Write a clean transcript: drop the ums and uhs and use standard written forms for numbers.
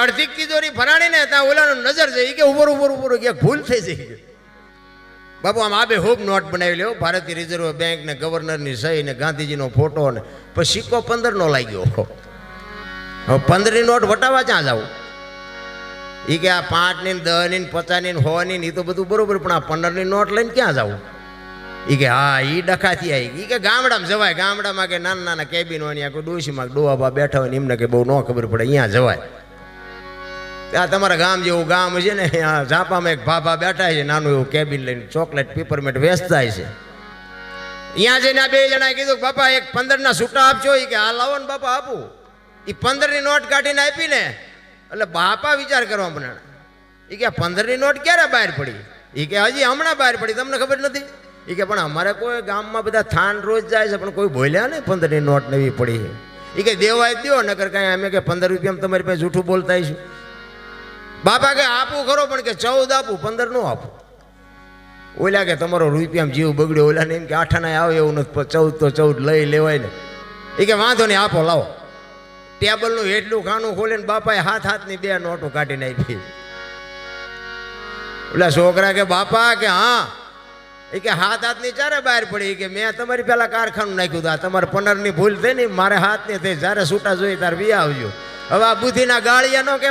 અડધી તિજોરી ભરાણી ને ત્યાં ઓલાનો નજર છે કે ઉપર કે ભૂલ થઈ જઈ. બાપુ આમ આબે હોબ નોટ બનાવી લ્યો, ભારતીય રિઝર્વ બેંક ને ગવર્નરની સહી ને ગાંધીજીનો ફોટો ને પછી સિક્કો 15 નો લાગ્યો. હવે 15ની નોટ વટાવા ક્યાં જાવ? એ કે આ 5 ની 10 ની 50 ની 100 ની એ તો બધું બરોબર, પણ આ 15ની નોટ લઈને ક્યાં જાવ? એ કે હા એ ડખાથી આવી. એ કે ગામડામાં જવાય, ગામડામાં કે નાના નાના કેબિન હોય, કોઈ ડોશીમાં ડોહાબા બેઠા હોય ને એમને કે બહુ ન ખબર પડે, અહીંયા જવાય. ત્યાં તમારા ગામ જેવું ગામ છે ને, ઝાપામાં એક ભાભા બેઠા છે નાનું એવું કેબિન લઈને, ચોકલેટ પીપરમેન્ટ વેચતા છે. અહીંયા જઈને આ 2 જણાએ કીધું બાપા એક 15ના છૂટા આપજો. એ કે હા લાવો ને બાપા આપું. એ 15ની નોટ કાઢીને આપી ને એટલે બાપા વિચાર કરવા મને. એ કે 15ની નોટ ક્યારે બહાર પડી? એ કે હજી હમણાં બહાર પડી, તમને ખબર નથી? એ કે પણ અમારે કોઈ ગામમાં બધા થાન રોજ જાય છે પણ કોઈ બોલ્યા ને 15ની નોટ નવી પડી છે. એ કે દેવાય દો નકર કાંઈ અમે કે 15 રૂપિયામાં તમારી પાસે જૂઠું બોલતા આવીશું. બાપા કે આપું ખરો પણ કે 14 આપું, 15 નો આપું. ઓલા કે તમારો રૂપિયામાં જીવ બગડ્યો. ઓલા ને એમ કે આઠાના આવે એવું નથી, 14 તો 14 લઈ લેવાય ને. એ કે વાંધો નહીં આપો લાવો. ટેબલનું એટલું ખાનું ખોલીને બાપાએ હાથની 2 નોટો કાઢીને આપી. ઓલા છોકરા કે બાપા કે હા. એ કે હાથની ચારે બહાર પડી. કે મેં તમારી પેલા કારખાનું નાખ્યું હતું, આ તમારે 15ની ભૂલ થઈ ને મારે હાથની થઈ, જ્યારે છૂટા જોઈએ ત્યારે વી આવજો. હવે આ બુદ્ધિના ગાળિયા નો કે